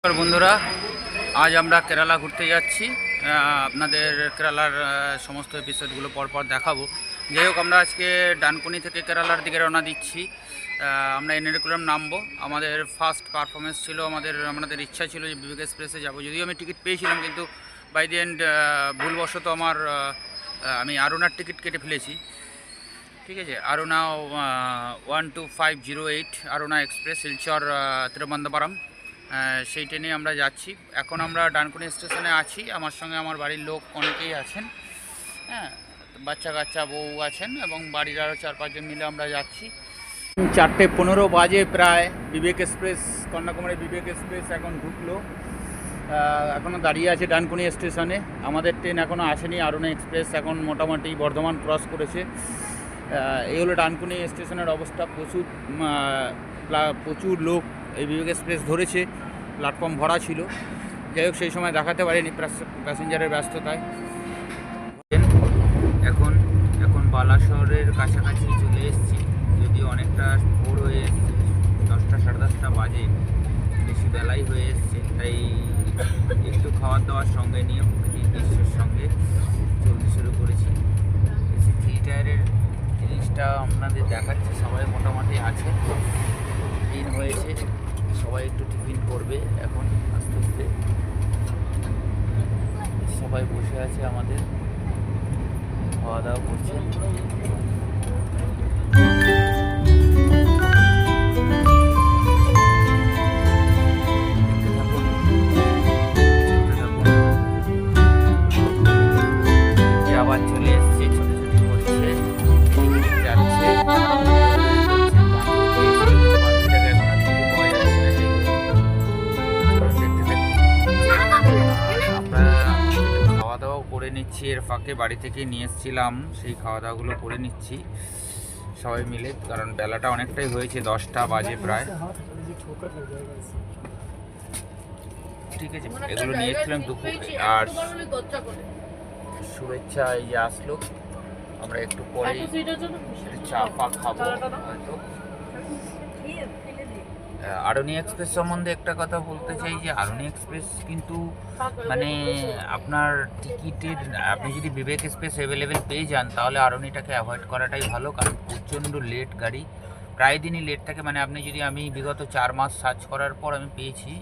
নমস্কার বন্ধুরা, আজ আমরা কেরালা ঘুরতে যাচ্ছি। আপনাদের কেরালার সমস্ত এপিসোডগুলো পরপর দেখাবো। যাই হোক, আমরা আজকে ডানকুনি থেকে কেরালার দিকে রওনা দিচ্ছি। আমরা এরনাকুলাম নামবো। আমাদের ফার্স্ট পারফরমেন্স ছিল, আমাদের ইচ্ছা ছিল যে বিবেক এক্সপ্রেসে যাবো। যদিও আমি টিকিট পেয়েছিলাম, কিন্তু বাই দি এন্ড ভুলবশত আমি আরুনার টিকিট কেটে ফেলেছি। ঠিক আছে, আরুনা 12508 আরুনা এক্সপ্রেস শিলচর তিরুবনন্তপুরম, সেই ট্রেনে আমরা যাচ্ছি। এখন আমরা ডানকুনি স্টেশনে আছি। আমার সঙ্গে আমার বাড়ির লোক অনেকেই আছেন, হ্যাঁ, বাচ্চা কাচ্চা বউ আছেন, এবং বাড়ির আরও 4-5 জন মিলে আমরা যাচ্ছি। 4:15 বাজে প্রায়। বিবেক এক্সপ্রেস, কন্যাকুমারী বিবেক এক্সপ্রেস এখন ঢুকলো, এখনও দাঁড়িয়ে আছে ডানকুনি স্টেশনে। আমাদের ট্রেন এখনও আসেনি। আরুনা এক্সপ্রেস এখন মোটামুটি বর্ধমান ক্রস করেছে। এই হলো ডানকুনি স্টেশনের অবস্থা। প্রচুর লোক এই বিবেক এক্সপ্রেস ধরেছে, প্ল্যাটফর্ম ভরা ছিল। যাই হোক, সেই সময় দেখাতে পারিনি প্যাসেঞ্জারের ব্যস্ততায়। এখন বালাসরের কাছাকাছি চলে এসেছি, যদিও অনেকটা ভোর হয়ে এসছে। 10টা 10:30 বাজে, বেশি বেলাই হয়ে এসছে। তাই একটু খাওয়ার দাওয়ার সঙ্গে নিয়ে প্রকৃতির দৃশ্যের সঙ্গে চলতে শুরু করেছি। এসি 3 টায়ারের জিনিসটা আপনাদের দেখাচ্ছে। সবাই মোটামুটি আছে, দিন হয়েছে, সবাই একটু টিফিন করবে এখন আস্তে আস্তে। সবাই বসে আছে, আমাদের খাওয়া দাওয়া করছে। আবার চলে এসছে, ছোটাছুটি করছে, যাচ্ছে। খাওয়া দাওয়া করে নিচ্ছি, এর ফাঁকে বাড়ি থেকে নিয়ে এসেছিলাম, সেই খাওয়া দাওয়াগুলো করে নিচ্ছি সবাই মিলে, কারণ বেলাটা অনেকটাই হয়েছে, 10টা বাজে প্রায়। ঠিক আছে, এগুলো নিয়ে এসেছিলাম দুপুর। আর শুভেচ্ছা এই যে আসলো, আমরা একটু পরেই চা ফা খাবো হয়তো। আরুনি এক্সপ্রেস সম্বন্ধে একটা কথা বলতে চাই, যে আরুনি এক্সপ্রেস কিন্তু মানে আপনার টিকিটের, আপনি যদি বিবেক এক্সপ্রেস অ্যাভেলেবেল পেয়ে যান, তাহলে আরুনিটাকে অ্যাভয়েড করাটাই ভালো, কারণ প্রচণ্ড লেট গাড়ি, প্রায় দিনই লেট থাকে। মানে আমি বিগত 4 মাস সার্চ করার পর আমি পেয়েছি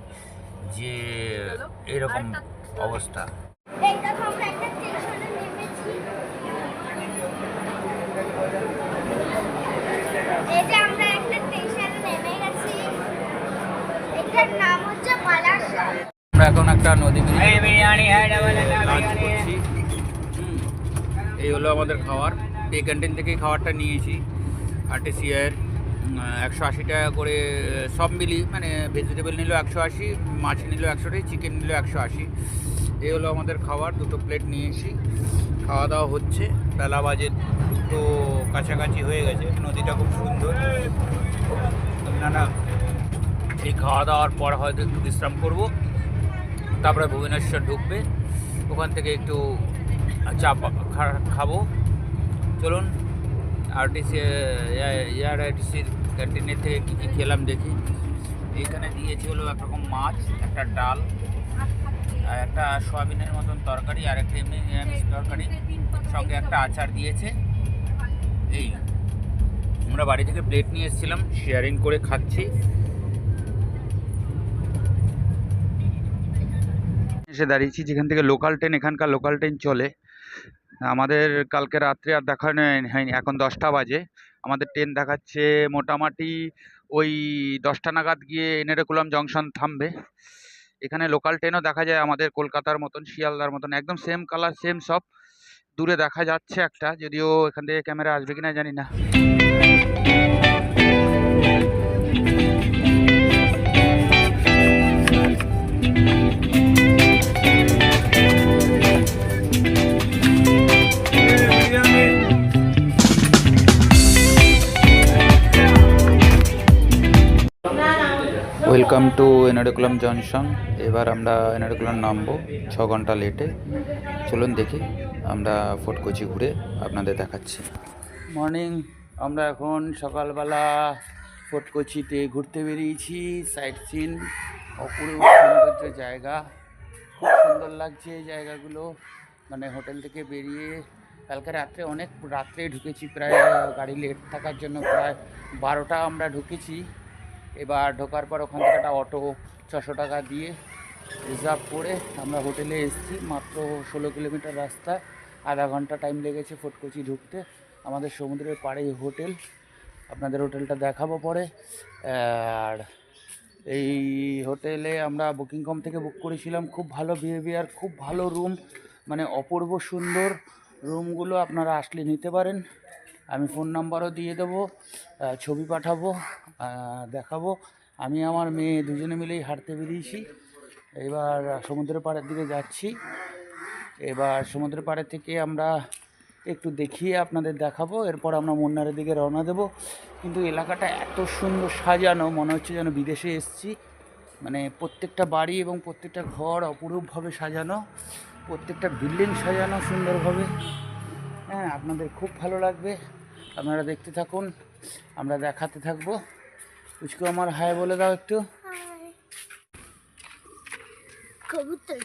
যে এরকম অবস্থা। আমরা এখন একটা নদী করছি। এই হলো আমাদের খাবার। এই ক্যান্টিন থেকেই খাবারটা নিয়েছি। আরটিসিআইয়ের 180 টাকা করে সব মিলি, মানে ভেজিটেবল নিল 180, মাছ নিল 100, চিকেন নিল 180। এই হলো আমাদের খাবার। 2টো প্লেট নিয়েছি, খাওয়া দাওয়া হচ্ছে। বেলা বাজে 2টো কাছাকাছি হয়ে গেছে। নদীটা খুব সুন্দর। না, এই খাওয়া দাওয়ার পর হয়তো একটু বিশ্রাম করব, তারপরে ভুবনেশ্বর ঢুকবে, ওখান থেকে একটু চা খাবো। চলুন আরটিসির ক্যান্টিনের থেকে কী কী খেলাম দেখি। এখানে দিয়েছে হলো একরকম মাছ, একটা ডাল, আর একটা সয়াবিনের মতন তরকারি, আর একটা এমনি নিরামিষ তরকারি, সঙ্গে একটা আচার দিয়েছে। এই আমরা বাড়ি থেকে প্লেট নিয়ে এসেছিলাম, শেয়ারিং করে খাচ্ছি। এসে দাঁড়িয়েছি যেখান থেকে লোকাল ট্রেন, এখানকার লোকাল ট্রেন চলে। আমাদের কালকে রাত্রে আর দেখা হয়নি, এখন 10টা বাজে। আমাদের ট্রেন দেখাচ্ছে মোটামুটি ওই 10টা নাগাদ গিয়ে এরনাকুলাম জংশন থামবে। এখানে লোকাল ট্রেনও দেখা যায় আমাদের কলকাতার মতন, শিয়ালদার মতন, একদম সেম কালার, সেম সব। দূরে দেখা যাচ্ছে একটা, যদিও এখান থেকে ক্যামেরা আসবে কিনা জানি না। Welcome to Ernakulam junction. এবার আমরা এরনাকুলাম নামবো 6 ঘন্টা লেটে। চলুন দেখি, আমরা ফোর্ট কোচি ঘুরে আপনাদের দেখাচ্ছি। মর্নিং, আমরা এখন সকালবেলা ফোর্ট কোচিতে ঘুরতে বেরিয়েছি, সাইট সিন অপূর্ব সৌন্দর্য জায়গা, খুব সুন্দর লাগছে এই জায়গাগুলো। মানে হোটেল থেকে বেরিয়ে কালকে রাত্রে অনেক রাত্রে ঢুকেছি, প্রায় গাড়ি লেট থাকার জন্য প্রায় 12টা আমরা ঢুকেছি। এবার ঢোকার পর ওখান থেকে একটা অটো 600 টাকা দিয়ে রিজার্ভ করে আমরা হোটেলে এসেছি। মাত্র 16 কিলোমিটার রাস্তা, আধা ঘন্টা টাইম লেগেছে ফটকচি ঢুকতে। আমাদের সমুদ্রের পাড়েই হোটেল, আপনাদের হোটেলটা দেখাবো পরে। আর এই হোটেলে আমরা বুকিং.com থেকে বুক করেছিলাম। খুব ভালো বিহেভিয়ার, খুব ভালো রুম, মানে অপূর্ব সুন্দর রুমগুলো। আপনারা আসলে নিতে পারেন। আমি ফোন নাম্বারও দিয়ে দেবো, ছবি পাঠাবো, দেখাবো। আমি আমার মেয়ে দুজনে মিলেই হাঁটতে বেরিয়েছি। এবার সমুদ্রের পাড়ের দিকে যাচ্ছি। এবার সমুদ্রের পাড়ে থেকে আমরা একটু দেখিয়ে আপনাদের দেখাবো, এরপর আমরা মুন্নারের দিকে রওনা দেব। কিন্তু এলাকাটা এত সুন্দর সাজানো, মনে হচ্ছে যেন বিদেশে এসেছি। মানে প্রত্যেকটা বাড়ি এবং প্রত্যেকটা ঘর অপরূপভাবে সাজানো, প্রত্যেকটা বিল্ডিং সাজানো সুন্দরভাবে। হ্যাঁ, আপনাদের খুব ভালো লাগবে, আপনারা দেখতে থাকুন, আমরা দেখাতে থাকবো। পুচকু আমার হাই বলে দাও একটু। কবুতর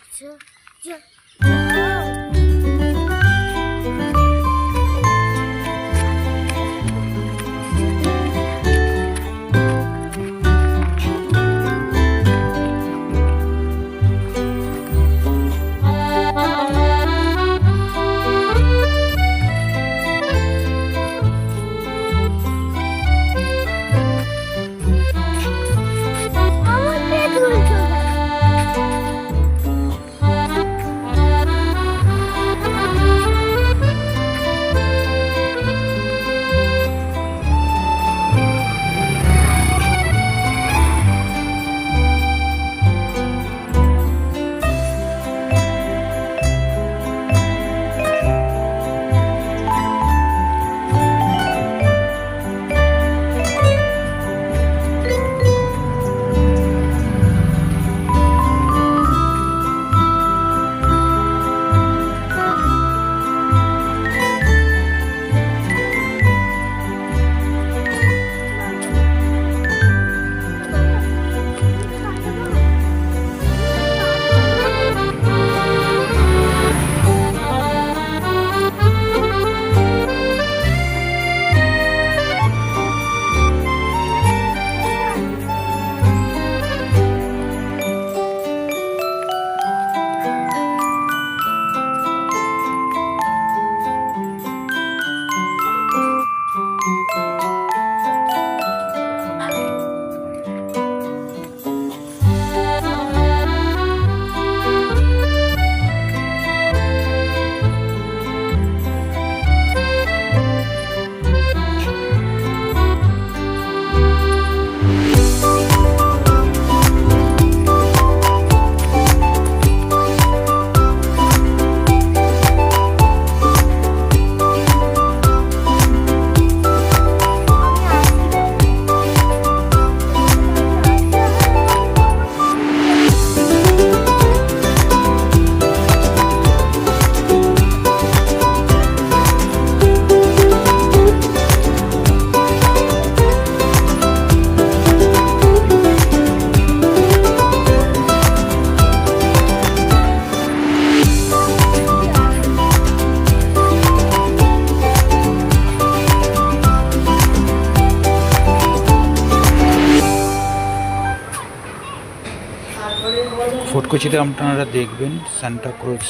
ফটকচিতে আপনারা দেখবেন সান্টা ক্রুজ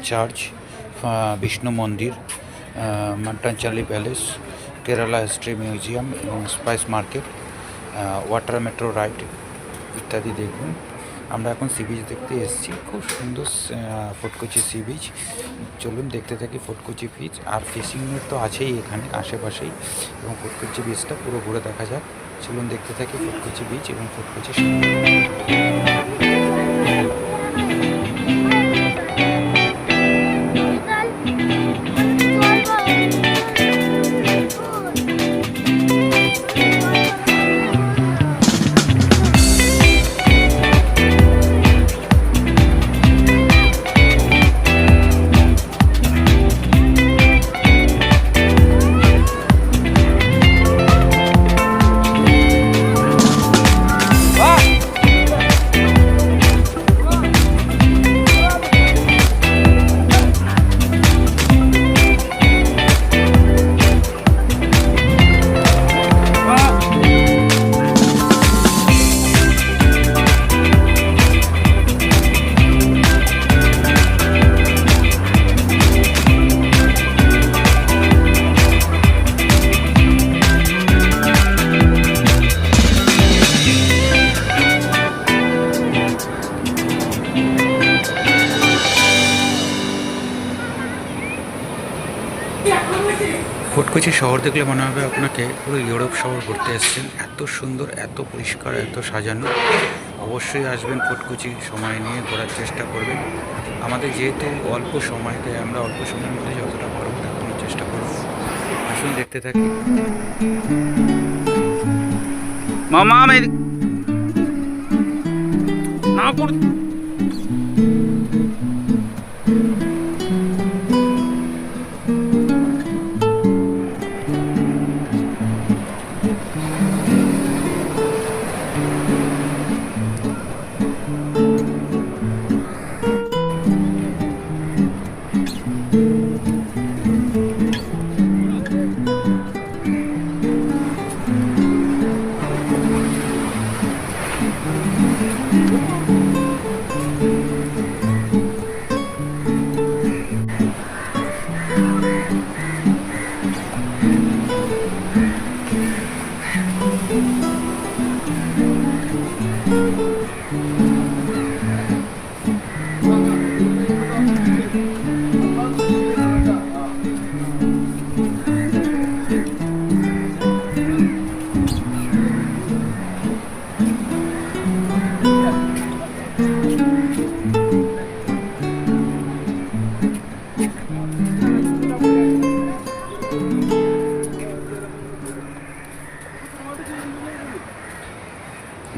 চার্চ, বিষ্ণু মন্দির, মাট্টাঞ্চালি প্যালেস, কেরালা হিস্ট্রি মিউজিয়াম এবং spice market, water metro ride ইত্যাদি দেখবেন। আমরা এখন সি বিচ দেখতে এসেছি, খুব সুন্দর ফটকচি সি বিচ। চলুন দেখতে থাকি ফটকচি বিচ। আর ফিশিংয়ের তো আছেই এখানে আশেপাশেই, এবং ফটকচি বিচটা পুরো ঘুরে দেখা যাক। চলুন দেখতে থাকি ফটকচি বিচ এবং ফটকচি। ফটকচি শহর দেখলে মনে হবে আপনাকে পুরো ইউরোপ শহর ঘুরতে এসেছেন। এত সুন্দর, এত পরিষ্কার, এত সাজানো। অবশ্যই আসবেন ফটকচি, সময় নিয়ে ঘোরার চেষ্টা করবেন। আমাদের যেহেতু অল্প সময়, তাই আমরা অল্প সময়ের মধ্যে যতটা পারবো দেখানোর চেষ্টা করব। আসুন দেখতে থাকি। মামা না কর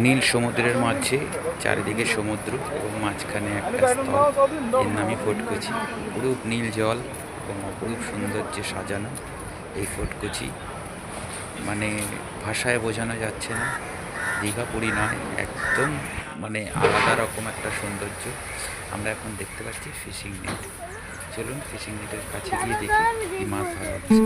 নীল সমুদ্রের মাঝে, চারিদিকে সমুদ্র এবং মাঝখানে একটা স্থল, এর নামই ফটকচি। অপরূপ নীল জল এবং অপরূপ সৌন্দর্যে সাজানো এই ফটকচি, মানে ভাষায় বোঝানো যাচ্ছে না। দীঘা পুরী নয়, একদম মানে আলাদা রকম একটা সৌন্দর্য। আমরা এখন দেখতে পাচ্ছি ফিশিং নেট। চলুন ফিশিং নেটের কাছে গিয়ে দেখি কি মাছ ধরা হচ্ছে।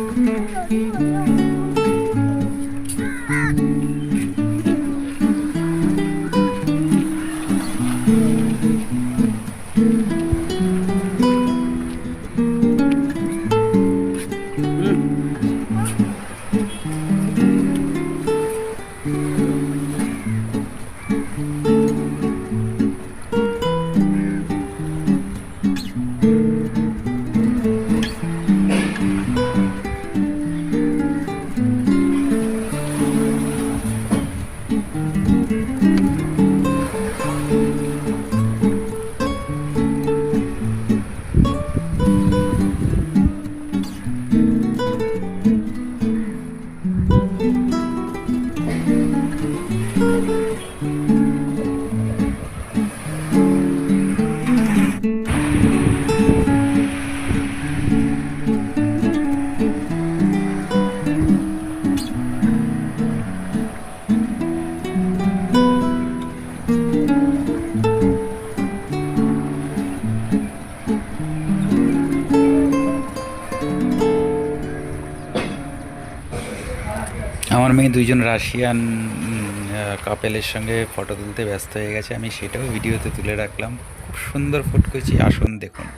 আমার মেয়ে দুইজন রাশিয়ান কাপেলের সঙ্গে ফটো তুলতে ব্যস্ত হয়ে গেছে, আমি সেটাও ভিডিওতে তুলে রাখলাম। খুব সুন্দর ফটকচি, আসুন দেখুন।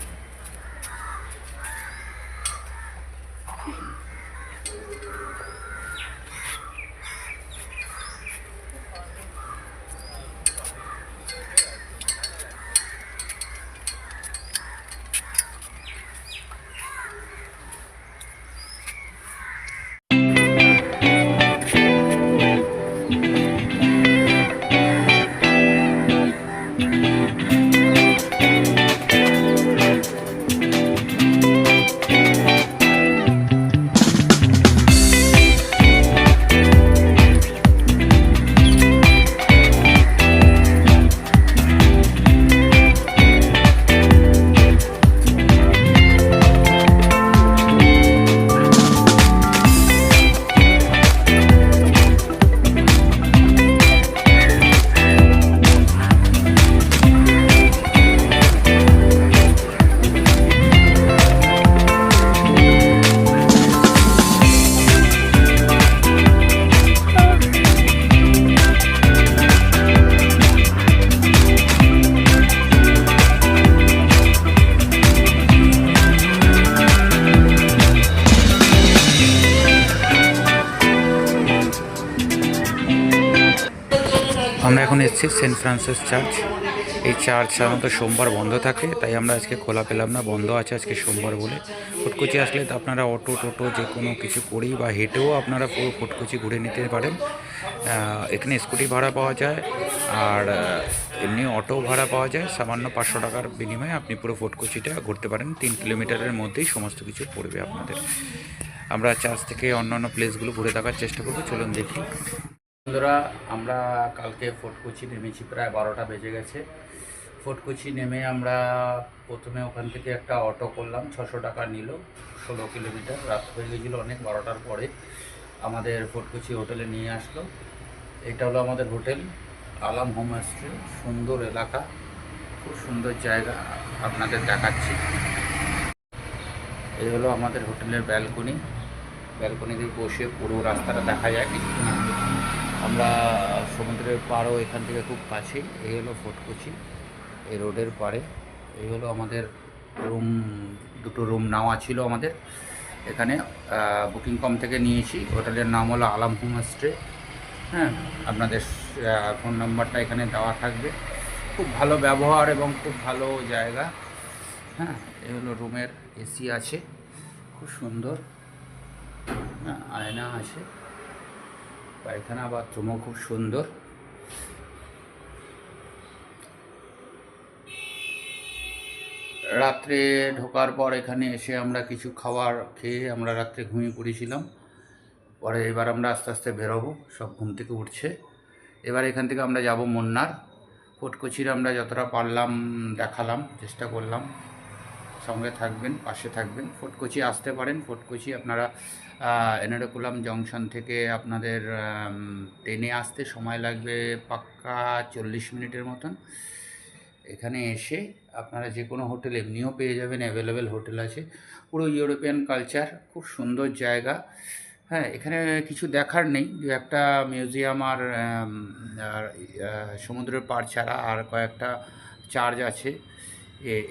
আমরা এখন এসেছি সেন্ট ফ্রান্সিস চার্চ। এই চার্চ সাধারণত সোমবার বন্ধ থাকে, তাই আমরা আজকে খোলা পেলাম না, বন্ধ আছে আজকে সোমবার বলে। ফুটকুচি আসলে তো আপনারা অটো টোটো যে কোনো কিছু করেই বা হেঁটেও আপনারা পুরো ফুটকুচি ঘুরে নিতে পারেন। এখানে স্কুটি ভাড়া পাওয়া যায়, আর এমনি অটো ভাড়া পাওয়া যায়। সামান্য 500 টাকার বিনিময়ে আপনি পুরো ফুটকুচিটা ঘুরতে পারেন। 3 কিলোমিটারের মধ্যেই সমস্ত কিছু পড়বে আপনাদের। আমরা চার্চ থেকে অন্যান্য প্লেসগুলো ঘুরে দেখার চেষ্টা করবো, চলুন দেখি। বন্ধুরা, আমরা কালকে ফুটকুচি নেমেছি, প্রায় 12টা বেজে গেছে। ফুটকুচি নেমে আমরা প্রথমে ওখান থেকে একটা অটো করলাম, 600 টাকা নিল, 16 কিলোমিটার। রাত হয়ে গেছিলো অনেক, 12টার পরে আমাদের ফুটকুচি হোটেলে নিয়ে আসলো। এটা হলো আমাদের হোটেল আলাম হোমস্টে। সুন্দর এলাকা, খুব সুন্দর জায়গা, আপনাদের দেখাচ্ছি। এই হলো আমাদের হোটেলের ব্যালকনি। ব্যালকনিতে বসে পুরো রাস্তাটা দেখা যায় কিছুক্ষণ আগে। আমরা সমুদ্রের পাড়ও এখান থেকে খুব কাছেই। এই হলো ফুটকুচি, এই রোডের পাড়ে। এই হলো আমাদের রুম, দুটো রুম নেওয়া ছিল আমাদের এখানে, বুকিং.com থেকে নিয়েছি। হোটেলের নাম হলো আলাম হোমস্টে। হ্যাঁ, আপনাদের ফোন নাম্বারটা এখানে দেওয়া থাকবে। খুব ভালো ব্যবহার এবং খুব ভালো জায়গা। হ্যাঁ, এই হলো রুমের এসি আছে, খুব সুন্দর। হ্যাঁ, আয়না আছে, পায়খানা বাথরুমও খুব সুন্দর। রাত্রে ঢোকার পর এখানে এসে আমরা কিছু খাবার খেয়ে আমরা রাত্রে ঘুমিয়ে পড়েছিলাম। পরে এবার আমরা আস্তে আস্তে বেরোবো, সব ঘুম থেকে উঠছে। এবার এখান থেকে আমরা যাব মুন্নার। ফুটকুচির আমরা যতটা পারলাম দেখালাম, চেষ্টা করলাম। সঙ্গে থাকবেন, পাশে থাকবেন। ফুটকুচি আসতে পারেন। ফুটকুচি আপনারা এনারকুলাম জংশন থেকে আপনাদের ট্রেনে আসতে সময় লাগবে পাক্কা 40 মিনিটের মতন। এখানে এসে আপনারা যে কোনো হোটেল এমনিও পেয়ে যাবেন, অ্যাভেলেবেল হোটেল আছে। পুরো ইউরোপিয়ান কালচার, খুব সুন্দর জায়গা। হ্যাঁ, এখানে কিছু দেখার নেই, যে একটা মিউজিয়াম আর সমুদ্রের পাড় ছাড়া আর কয়েকটা চার্চ আছে,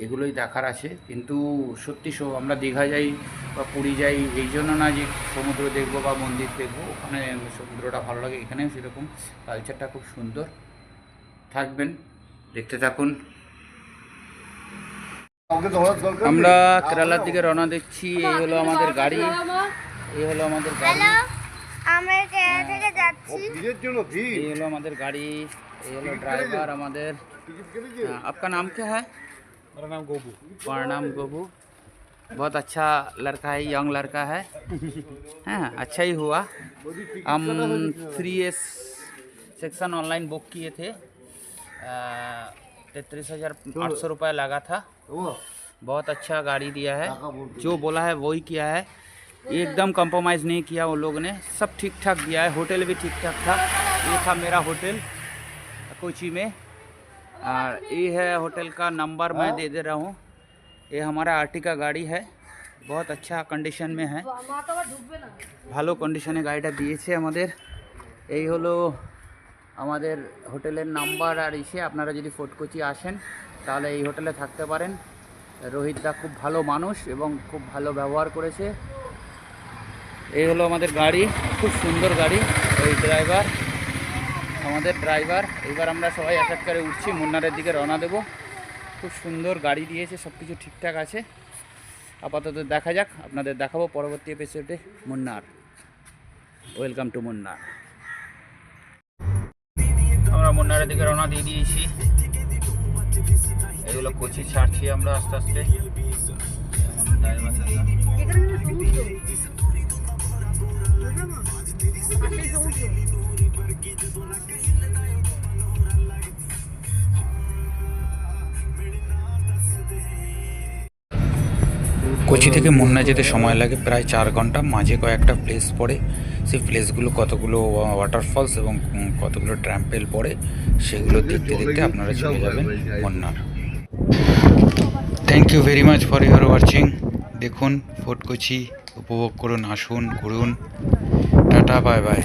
এগুলোই দেখার আছে। কিন্তু সত্যি আমরা দীঘা যাই বা পুরী যাই এই জন্য না যে সমুদ্র দেখবো বা মন্দির দেখবো, ওখানে সমুদ্রটা ভালো লাগে। এখানেও সেরকম কালচারটা খুব সুন্দর। থাকবেন, দেখতে থাকুন। আমরা কেরালার দিকে রওনা দিচ্ছি। এই হলো আমাদের গাড়ি, এই হলো আমাদের গাড়ি। আমরা কেরালা থেকে যাচ্ছি। এই হলো আমাদের গাড়ি, এই হলো ड्राइवर আমাদের। आपका नाम क्या है? मेरा नाम गोबू। प्रणाम गोबू। बहुत अच्छा लड़का है, यंग लड़का है। हाँ, अच्छा ही हुआ। हम 3S सेक्शन ऑनलाइन बुक किए थे, 33,800 रुपये लगा था। बहुत अच्छा गाड़ी दिया है, जो बोला है वही किया है, एकदम कंप्रोमाइज़ नहीं किया उन लोगों ने, सब ठीक ठाक दिया है। होटल भी ठीक ठाक था। ये था मेरा होटल कोची में, और ये है होटल का नंबर मैं दे दे रहा हूँ। ये हमारा आर्टिका गाड़ी है, बहुत अच्छा कंडीशन में है, ভালো কন্ডিশনে গাড়িটা দিয়েছে আমাদের। এই হলো আমাদের হোটেলের নাম্বার। আর এসে আপনারা যদি ফুটকুচি আসেন তাহলে এই হোটেলে থাকতে পারেন। রোহিত দা খুব ভালো মানুষ এবং খুব ভালো ব্যবহার করেছে। এই হলো আমাদের গাড়ি, খুব সুন্দর গাড়ি। এই ড্রাইভার আমাদের ড্রাইভার। এবার আমরা সবাই এক এক করে উঠছি, মুন্নারের দিকে রওনা দেব। খুব সুন্দর গাড়ি দিয়েছে, সব কিছু ঠিকঠাক আছে। আপাতত দেখা যাক, আপনাদের দেখাবো পরবর্তী এপিসোডে মুন্নার। ওয়েলকাম টু মুন্নার। আমরা মুন্নারের দিকে রওনা দিয়ে দিয়েছি। এগুলো কোচি ছাড়ছি আমরা আস্তে আস্তে। কোচি থেকে মুন্না যেতে সময় লাগে প্রায় 4 ঘন্টা। মাঝে কয়েকটা প্লেস পড়ে, সেই প্লেসগুলো কতগুলো ওয়াটারফলস এবং কতগুলো ট্র্যাম্পেল পড়ে, সেগুলো দেখতে দেখতে আপনারা চলে যাবেন Munnar. Thank you very much for your watching. দেখুন ফুটকুচি, উপভোগ করুন, আসুন, ঘুরুন। Tata, bye bye.